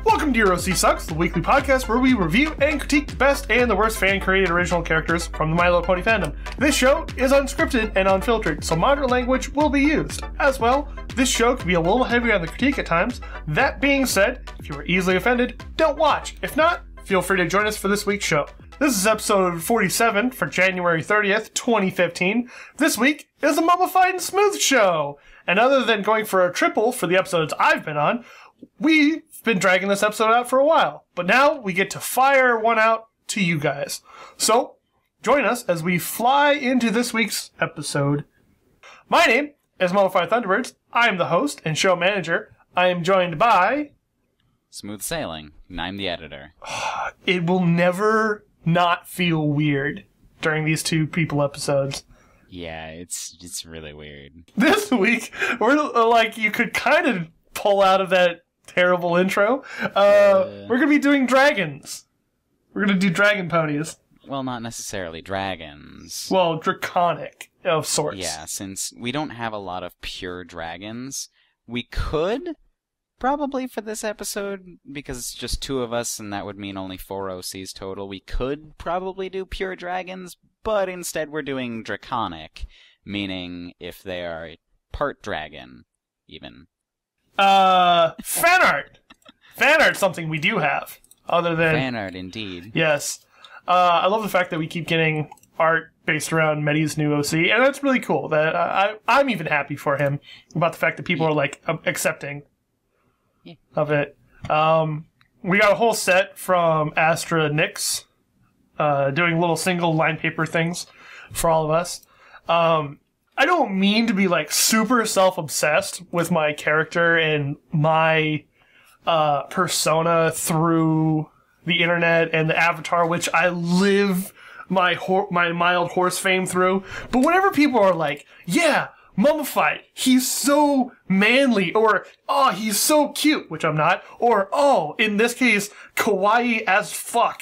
Welcome to Your OC Sucks, the weekly podcast where we review and critique the best and the worst fan-created original characters from the My Little Pony Fandom. This show is unscripted and unfiltered, so modern language will be used. As well, this show can be a little heavy on the critique at times. That being said, if you are easily offended, don't watch. If not, feel free to join us for this week's show. This is episode 47 for January 30th, 2015. This week is a Mummified and Smooth show. And other than going for a triple for the episodes I've been on, we've been dragging this episode out for a while, but now we get to fire one out to you guys. So, join us as we fly into this week's episode. My name is Mummified Thunderbirds. I am the host and show manager. I am joined by... Smooth Sailing, and I'm the editor. It will never not feel weird during these two people episodes. Yeah, it's really weird. This week, we're like, you could kind of pull out of that terrible intro. We're going to be doing dragons. We're going to do dragon ponies. Well, not necessarily dragons. Well, draconic of sorts. Yeah, since we don't have a lot of pure dragons, we could probably for this episode, because it's just two of us and that would mean only 4 OCs total, we could probably do pure dragons, but instead we're doing draconic, meaning if they are part dragon, even. Fan art! Fan art's something we do have, other than... Fan art, indeed. Yes. I love the fact that we keep getting art based around Medi's new OC, and that's really cool. That I'm even happy for him about the fact that people are, like, accepting of it. We got a whole set from Astra Nix, doing little single line paper things for all of us. I don't mean to be, like, super self-obsessed with my character and my persona through the internet and the avatar, which I live my mild horse fame through. But whenever people are like, yeah, Mummified, he's so manly, or, oh, he's so cute, which I'm not, or, oh, in this case, kawaii as fuck.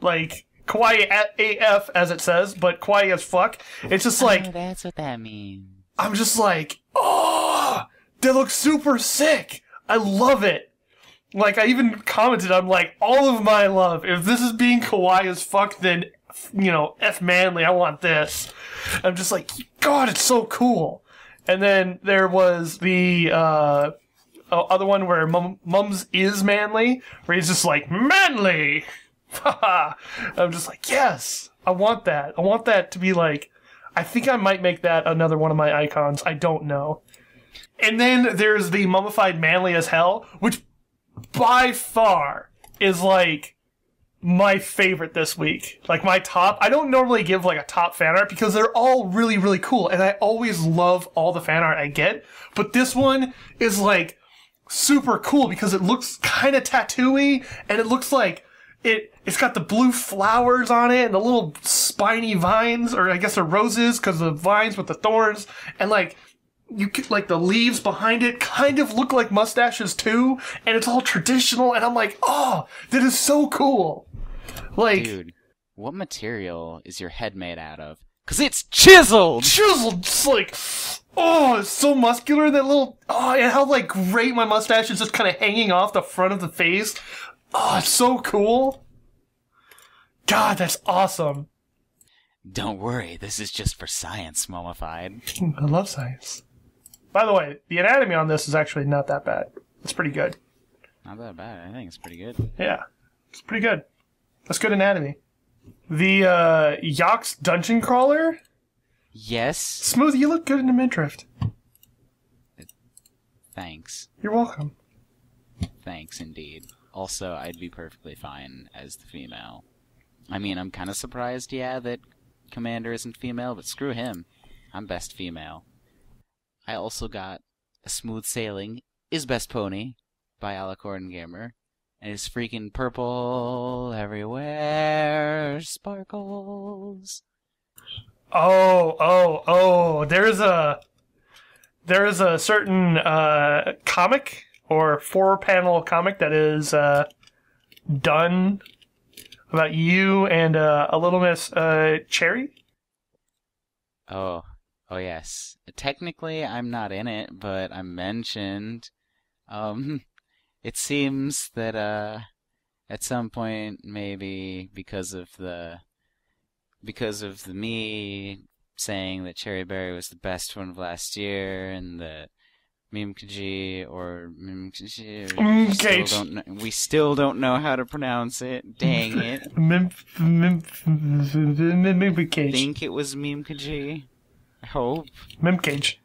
Like... kawaii AF, as it says, but kawaii as fuck. It's just like... Oh, that's what that means. I'm just like, oh, they look super sick. I love it. Like, I even commented, I'm like, all of my love. If this is being kawaii as fuck, then, you know, F manly, I want this. I'm just like, God, it's so cool. And then there was the other one where Mummz is manly, where he's just like, manly! I'm just like, yes, I want that. I want that to be like, I think I might make that another one of my icons. I don't know. And then there's the Mummified Manly as Hell, which by far is like my favorite this week. Like my top. I don't normally give like a top fan art because they're all really, really cool. And I always love all the fan art I get. But this one is like super cool because it looks kind of tattooy and it looks like It's got the blue flowers on it and the little spiny vines, or I guess they're roses because the vines with the thorns, and like like the leaves behind it kind of look like mustaches too, and it's all traditional, and I'm like, oh, that is so cool. Like, dude, what material is your head made out of? 'Cause it's chiseled! Chiseled! It's like, oh, it's so muscular, that little, oh, and how like great my mustache is just kind of hanging off the front of the face. Oh, it's so cool. God, that's awesome. Don't worry, this is just for science, Mummified. I love science. By the way, the anatomy on this is actually not that bad. It's pretty good. Not that bad. I think it's pretty good. Yeah, it's pretty good. That's good anatomy. The Yox Dungeon Crawler? Yes? Smooth, you look good in the midriff. Thanks. You're welcome. Thanks, indeed. Also, I'd be perfectly fine as the female. I mean, I'm kind of surprised, yeah, that Commander isn't female, but screw him. I'm best female. I also got a Smooth Sailing is Best Pony by Alicorn Gamer, and it's freaking purple everywhere, sparkles. Oh, there's a certain comic or 4-panel comic that is done about you and a little Miss Cherry. Oh yes. Technically, I'm not in it, but I'm mentioned. It seems that at some point, maybe because of me saying that Cherry Berry was the best one of last year, and that Mimkaji or Mimkaji, we still don't know how to pronounce it. Dang it! Mimkaji. I think it was Mimkaji. I hope. Mimkaji.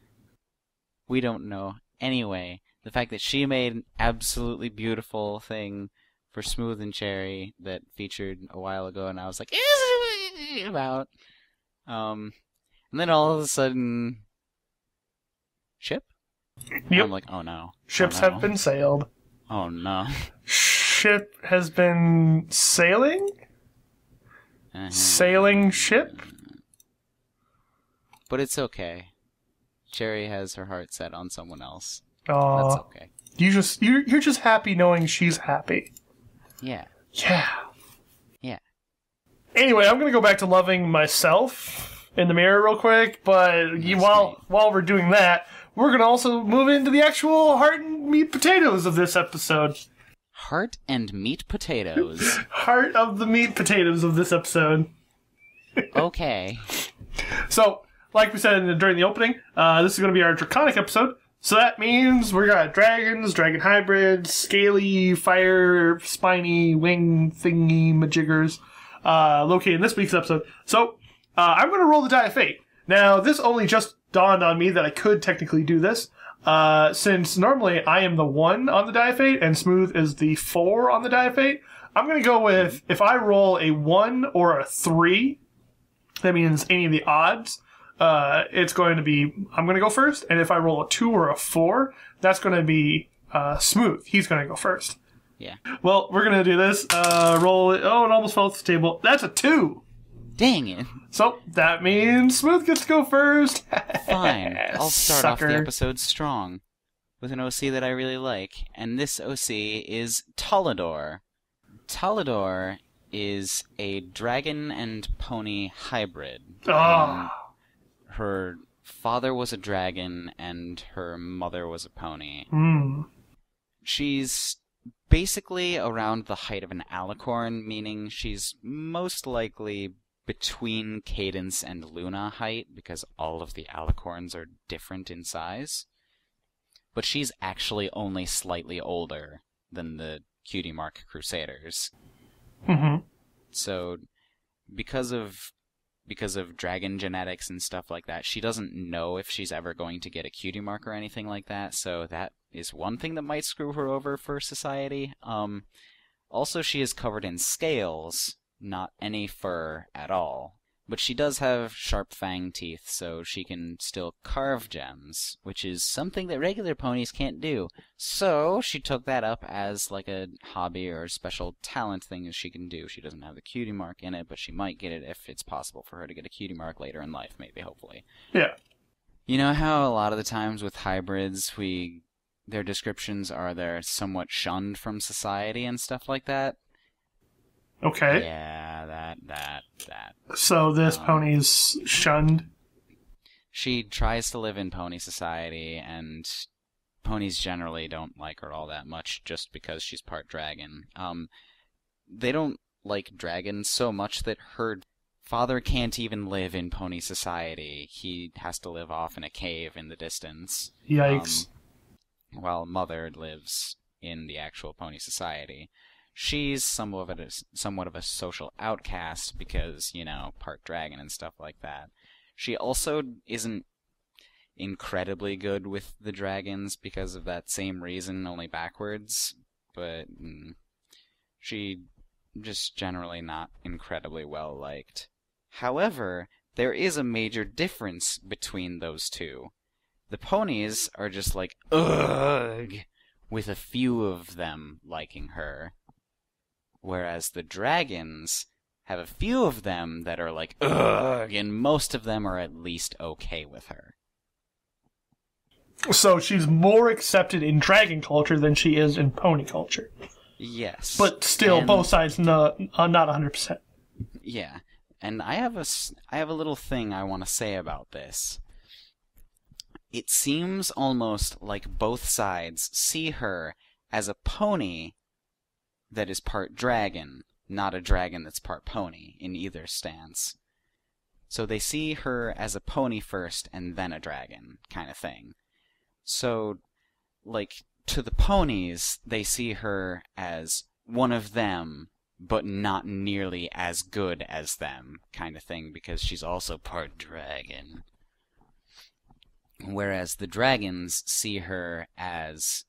We don't know. Anyway, the fact that she made an absolutely beautiful thing for Smooth and Cherry that featured a while ago, and I was like, about. And then all of a sudden, ship? Yep. I'm like, oh no. Ships have been sailed. Oh no. Ship has been sailing? Sailing ship? But it's okay. Cherry has her heart set on someone else. Aww. That's okay. You're just happy knowing she's happy. Yeah. Yeah. Yeah. Anyway, I'm gonna go back to loving myself in the mirror real quick, but while we're doing that, we're gonna also move into the actual heart and meat potatoes of this episode. Heart and meat potatoes. Heart of the meat potatoes of this episode. Okay. So, like we said during the opening, this is going to be our Draconic episode. So that means we got dragons, dragon hybrids, scaly, fire, spiny, wing thingy majiggers located in this week's episode. So, I'm going to roll the die of fate. Now, this only just dawned on me that I could technically do this, since normally I am the 1 on the die of fate and Smooth is the 4 on the die of fate. I'm going to go with, if I roll a 1 or a 3, that means any of the odds, it's going to be, I'm going to go first, and if I roll a 2 or a 4, that's going to be Smooth. He's going to go first. Yeah. Well, we're going to do this. Roll it. Oh, it almost fell off the table. That's a 2. Dang it. So, that means Smooth gets to go first. Fine. I'll start Sucker. off the episode strong with an OC that I really like, and this OC is Tolador. Tolador is a dragon and pony hybrid. Her father was a dragon and her mother was a pony. She's basically around the height of an alicorn, meaning she's most likely between Cadence and Luna height, because all of the alicorns are different in size. But she's actually only slightly older than the Cutie Mark Crusaders. So, because of dragon genetics and stuff like that, she doesn't know if she's ever going to get a Cutie Mark or anything like that, so that is one thing that might screw her over for society. Also, she is covered in scales, not any fur at all. But she does have sharp fang teeth, so she can still carve gems, which is something that regular ponies can't do. So she took that up as like a hobby or special talent thing that she can do. She doesn't have the Cutie Mark in it, but she might get it if it's possible for her to get a Cutie Mark later in life, maybe, hopefully. Yeah. You know how a lot of the times with hybrids, their descriptions are they're somewhat shunned from society and stuff like that? Okay. Yeah, that. So this pony's shunned? She tries to live in pony society, and ponies generally don't like her all that much just because she's part dragon. They don't like dragons so much that her father can't even live in pony society. He has to live off in a cave in the distance. Yikes. While mother lives in the actual pony society. She's somewhat of a social outcast because, part dragon and stuff like that. She also isn't incredibly good with the dragons because of that same reason, only backwards. But she just generally not incredibly well liked. However, there is a major difference between those two. The ponies are just like, ugh, with a few of them liking her. Whereas the dragons have a few of them that are like, ugh, and most of them are at least okay with her. So she's more accepted in dragon culture than she is in pony culture. Yes. But still, both sides not 100%. Yeah. And I have a little thing I want to say about this. It seems almost like both sides see her as a pony that is part dragon, not a dragon that's part pony in either stance. So they see her as a pony first and then a dragon kind of thing. So, like, to the ponies, they see her as one of them, but not nearly as good as them kind of thing, because she's also part dragon. Whereas the dragons see her as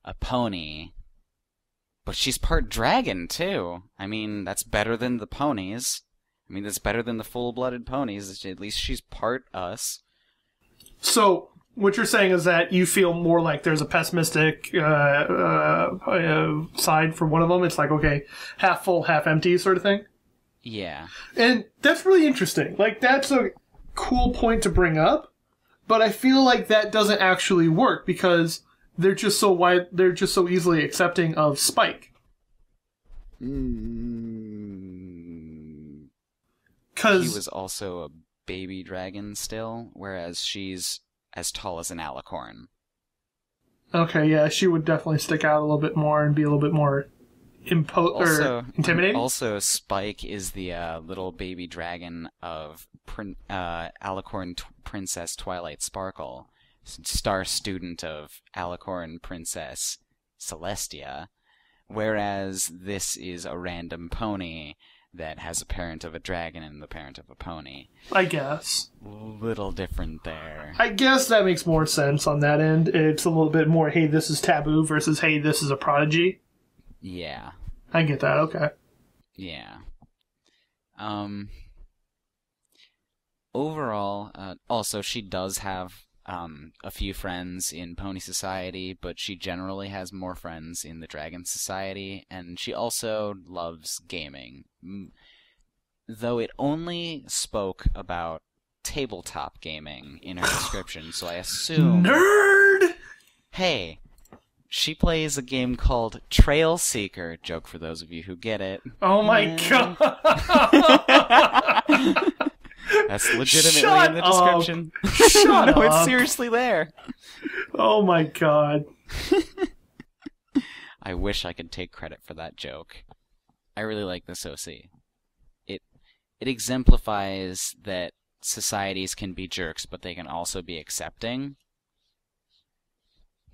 a pony, but she's part dragon, too. I mean, that's better than the ponies. I mean, that's better than the full-blooded ponies. At least she's part us. So, what you're saying is that you feel more like there's a pessimistic side for one of them. It's like, okay, half full, half empty sort of thing? Yeah. And that's really interesting. Like, that's a cool point to bring up, but I feel like that doesn't actually work because they're just so easily accepting of Spike. He was also a baby dragon still, whereas she's as tall as an alicorn. Okay, yeah, she would definitely stick out a little bit more and be a little bit more intimidating. Also, Spike is the little baby dragon of Alicorn Princess Twilight Sparkle, star student of Alicorn Princess Celestia, whereas this is a random pony that has a parent of a dragon and the parent of a pony. I guess. Little different there. I guess that makes more sense on that end. It's a little bit more, hey, this is taboo versus, hey, this is a prodigy. Yeah. I get that, okay. Yeah. Overall, also, she does have a few friends in Pony Society, but she generally has more friends in the Dragon Society, and she also loves gaming. Though it only spoke about tabletop gaming in her description, so I assume... Nerd! Hey, she plays a game called Trail Seeker. Joke for those of you who get it. Oh my god! That's legitimately in the description. Shut no, up. It's seriously there. Oh my god. I wish I could take credit for that joke. I really like this OC. It exemplifies that societies can be jerks, but they can also be accepting,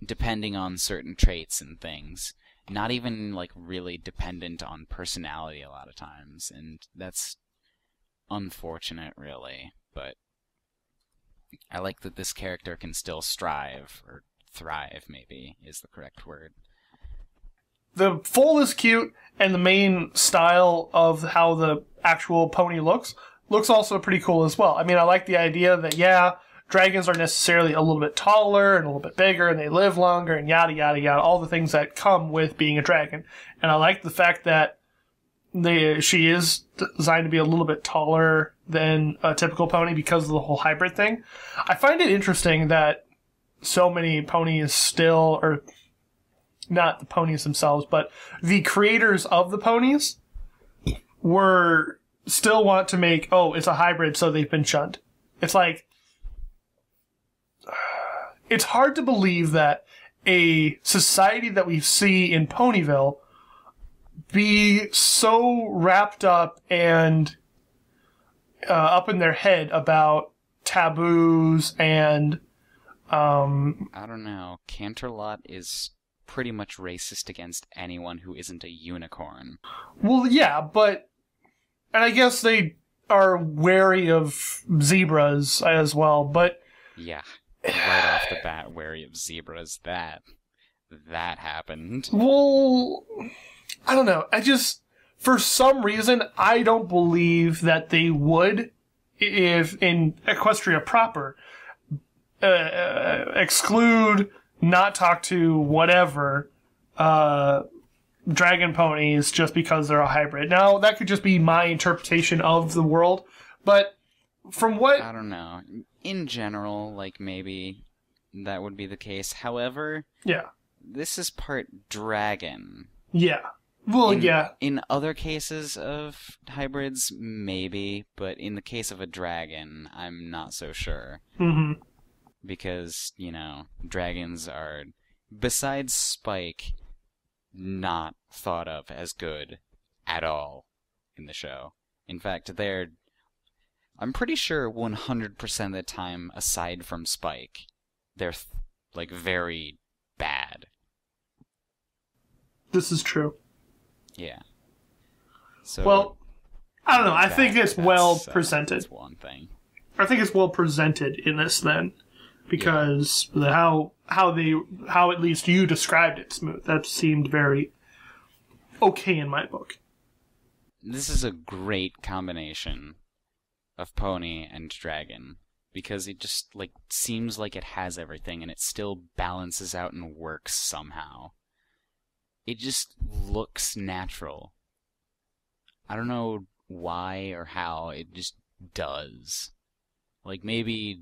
depending on certain traits and things. Not even, like, really dependent on personality a lot of times, and that's unfortunate, really, but I like that this character can still strive, or thrive, maybe, is the correct word. The foal is cute, and the main style of how the actual pony looks also pretty cool as well. I mean, I like the idea that, yeah, dragons are necessarily a little bit taller and a little bit bigger, and they live longer, and yada, yada, yada, all the things that come with being a dragon. And I like the fact that she is designed to be a little bit taller than a typical pony because of the whole hybrid thing. I find it interesting that so many ponies still, or not the ponies themselves, but the creators of the ponies still want to make, oh, it's a hybrid, so they've been shunned. It's like, it's hard to believe that a society that we see in Ponyville be so wrapped up and up in their head about taboos and I don't know. Canterlot is pretty much racist against anyone who isn't a unicorn. Well, yeah, but and I guess they are wary of zebras as well, but yeah, right off the bat, wary of zebras. That happened. Well, I don't know. For some reason, I don't believe that they would, if in Equestria proper, exclude, not talk to, whatever, dragon ponies just because they're a hybrid. Now, that could just be my interpretation of the world, but from what... I don't know. In general, like, maybe that would be the case. However, yeah, this is part dragon. Yeah. Well, yeah. In other cases of hybrids, maybe, but in the case of a dragon, I'm not so sure. Mm-hmm. Because, dragons are... Besides Spike, not thought of as good at all in the show. In fact, I'm pretty sure 100% of the time, aside from Spike, they're like very bad. This is true. Yeah. So, well, I don't know. I think it's well presented. That's one thing. I think it's well presented in this then, because how at least you described it, Smooth, that seemed very okay in my book. This is a great combination of pony and dragon, because it just like seems like it has everything and it still balances out and works somehow. It just looks natural. I don't know why or how, it just does. Like maybe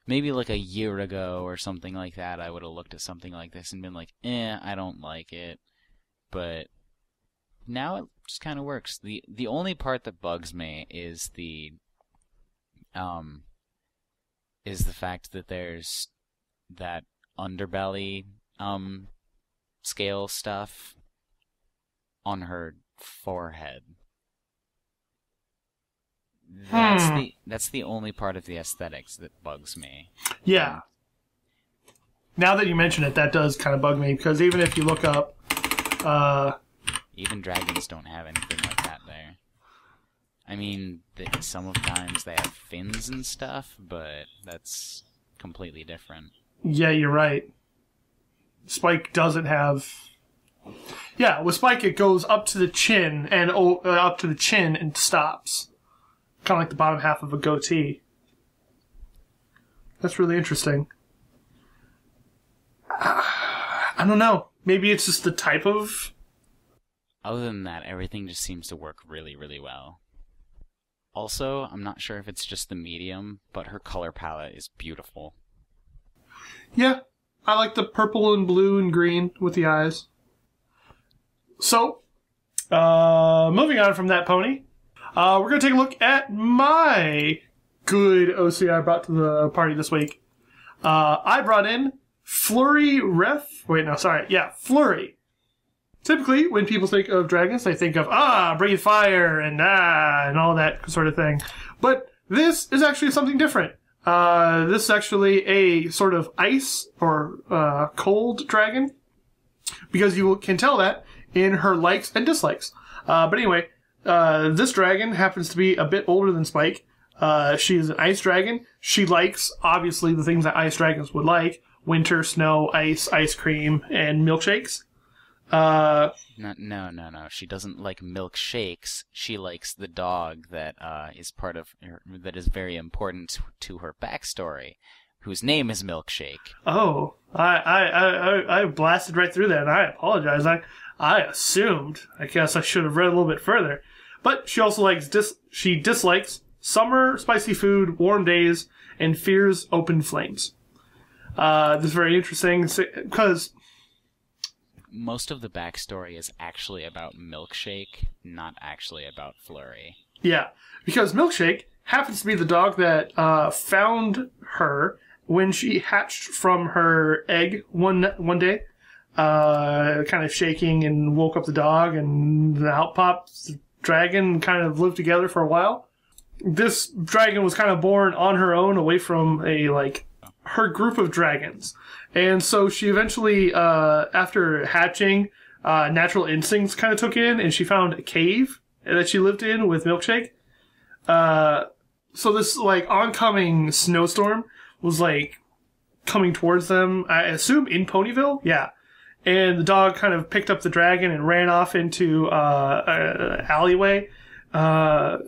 like a year ago or something like that, I would have looked at something like this and been like, I don't like it. But now it just kind of works. The only part that bugs me is the fact that there's that underbelly scale stuff on her forehead. That's the only part of the aesthetics that bugs me. Yeah. Now that you mention it, that does kind of bug me, because even if you look up... even dragons don't have anything like that there. I mean, sometimes they have fins and stuff, but that's completely different. Yeah, you're right. Spike doesn't have... Yeah, with Spike it goes up to the chin and stops. Kind of like the bottom half of a goatee. That's really interesting. I don't know. Maybe it's just the type of... Other than that, everything just seems to work really, really well. Also, I'm not sure if it's just the medium, but her color palette is beautiful. Yeah, I like the purple and blue and green with the eyes. So, moving on from that pony, we're going to take a look at my good OC I brought to the party this week. I brought in Flurry. Typically, when people think of dragons, they think of, breathe fire and all that sort of thing. But this is actually something different. This is actually a sort of ice or cold dragon, because you can tell that in her likes and dislikes. But anyway, this dragon happens to be a bit older than Spike. She is an ice dragon. She likes, obviously, the things that ice dragons would like: winter, snow, ice cream, and milkshakes. No. She doesn't like milkshakes. She likes the dog that is part of her, that is very important to her backstory, whose name is Milkshake. Oh, I blasted right through that, and I apologize. I assumed. I guess I should have read a little bit further. But she also likes she dislikes summer, spicy food, warm days, and fears open flames. This is very interesting because most of the backstory is actually about Milkshake, not actually about Flurry. Yeah, because Milkshake happens to be the dog that found her when she hatched from her egg one day, kind of shaking, and woke up the dog, and out pops the dragon. Kind of lived together for a while. This dragon was kind of born on her own, away from her group of dragons. And so she eventually, after hatching, natural instincts kind of took in, and she found a cave that she lived in with Milkshake. So this, oncoming snowstorm was, coming towards them, I assume in Ponyville? Yeah. And the dog kind of picked up the dragon and ran off into an alleyway. There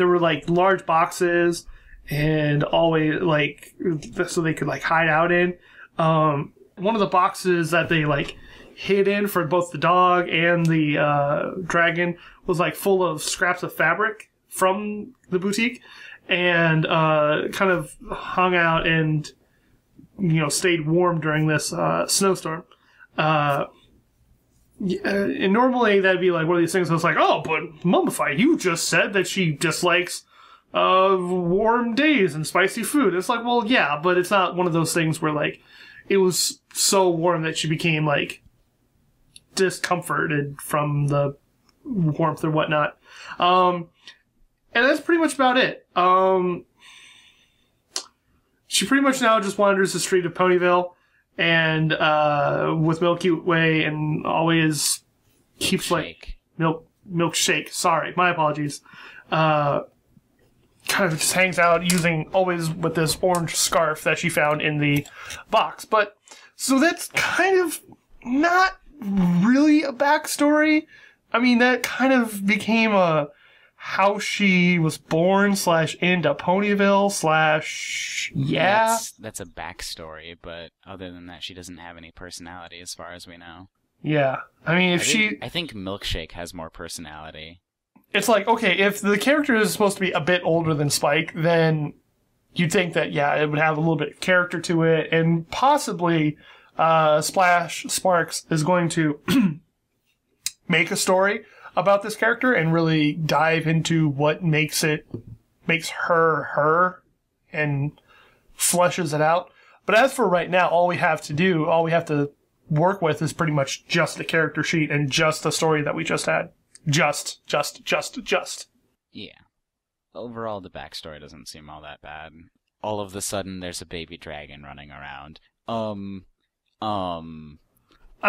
were, large boxes, and always, so they could, hide out in. One of the boxes that they, hid in for both the dog and the dragon was, full of scraps of fabric from the boutique, and kind of hung out and, stayed warm during this snowstorm. And normally that'd be, one of these things that's oh, but Mummified, you just said that she dislikes warm days and spicy food. It's well, yeah, but it's not one of those things where, it was so warm that she became, discomforted from the warmth or whatnot. And that's pretty much about it. She pretty much now just wanders the street of Ponyville and with Milky Way and always keeps like milkshake. Sorry, my apologies. Kind of just hangs out using always with this orange scarf that she found in the box. But so that's kind of not really a backstory. I mean, that kind of became a how she was born / into Ponyville / yeah. That's a backstory, but other than that, she doesn't have any personality as far as we know. Yeah. I mean, I think Milkshake has more personality. It's like, okay, if the character is supposed to be a bit older than Spike, then you'd think that, yeah, it would have a little bit of character to it, and possibly Splash Sparks is going to make a story about this character and really dive into what makes her and fleshes it out. But as for right now, all we have to work with is pretty much just the character sheet and just the story that we just had. Just. Yeah. Overall, the backstory doesn't seem all that bad. All of a sudden, there's a baby dragon running around. I'm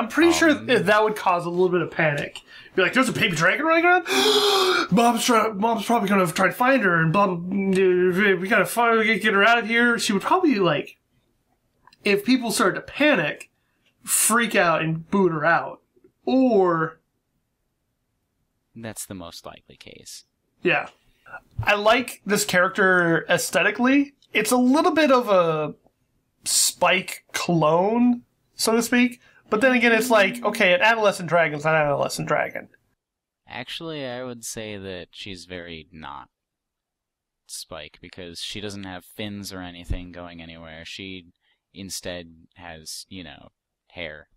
pretty sure that would cause a little bit of panic. Be like, there's a baby dragon running around? Mom's probably going to try to find her, and blah, we got to get her out of here. She would probably, like, if people started to panic, freak out and boot her out. Or... that's the most likely case. Yeah. I like this character aesthetically. It's a little bit of a Spike clone, so to speak. But then again, it's like, okay, an adolescent dragon's not an adolescent dragon. Actually, I would say that she's very not Spike, because she doesn't have fins or anything going anywhere. She instead has, hair.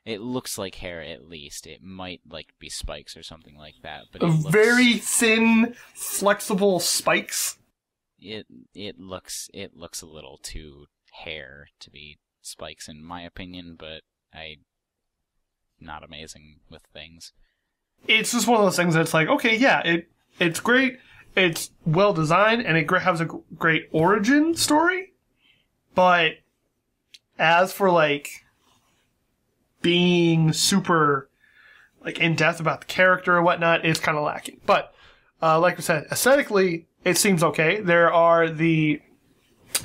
It looks like hair, at least. It might, be spikes or something like that. But very thin, flexible spikes? It looks a little too hair to be spikes, in my opinion, but I'm not amazing with things. It's just one of those things that's like, okay, yeah, it's great, it's well designed, and it has a great origin story, but as for, being super, in-depth about the character or whatnot, it's kind of lacking. But, like I said, aesthetically, it seems okay. There are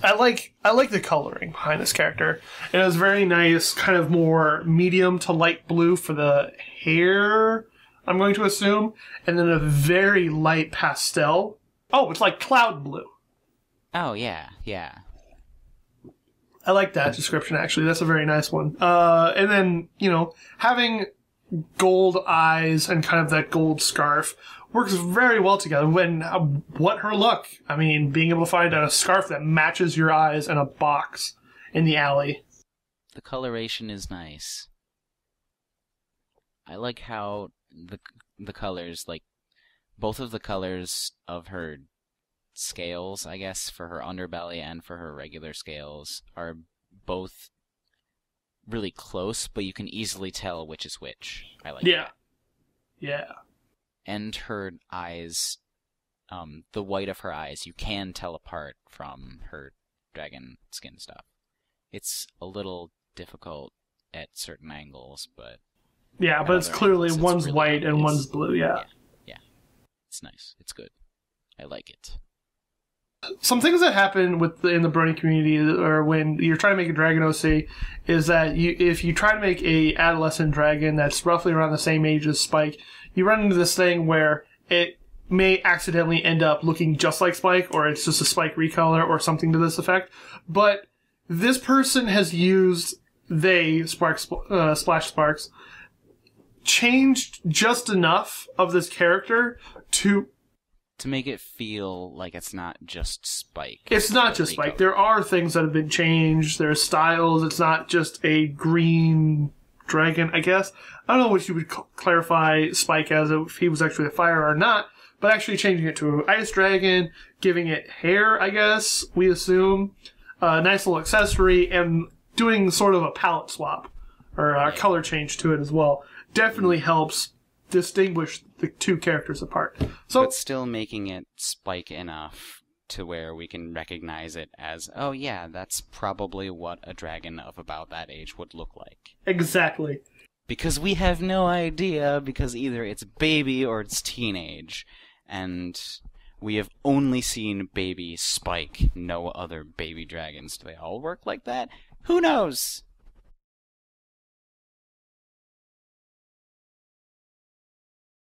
I like the coloring behind this character. It is very nice, kind of more medium to light blue for the hair, I'm going to assume, and then a very light pastel. Oh, it's like cloud blue. Oh, yeah. I like that description, actually. That's a very nice one. And then, having gold eyes and kind of that gold scarf works very well together. What her look? I mean, being able to find a scarf that matches your eyes in a box in the alley. The coloration is nice. I like how the colors, both of the colors of her scales, I guess, for her underbelly and for her regular scales, are both really close, but you can easily tell which is which. I like that. Yeah. And her eyes, the white of her eyes, you can tell apart from her dragon skin stuff. It's a little difficult at certain angles, but... yeah, but it's clearly one's really white and one's blue, yeah. It's nice. It's good. I like it. Some things that happen in the Brony community, or when you're trying to make a Dragon OC, is that if you try to make a adolescent dragon that's roughly around the same age as Spike, you run into this thing where it may accidentally end up looking just like Spike, or it's just a Spike recolor, or something to this effect. But this person has used Splash Sparks, changed just enough of this character to make it feel like it's not just Spike. It's not just Spike. There are things that have been changed. There's styles. It's not just a green dragon, I guess. I don't know what you would clarify Spike as, if he was actually a fire or not, but actually changing it to an ice dragon, giving it hair, I guess, we assume, a nice little accessory, and doing sort of a palette swap or color change to it as well. Definitely helps distinguish the two characters apart. So, but still making it Spike enough to where we can recognize it as, oh yeah, that's probably what a dragon of about that age would look like. Exactly. Because we have no idea, because either it's baby or it's teenage, and we have only seen baby Spike, no other baby dragons. Do they all work like that? Who knows?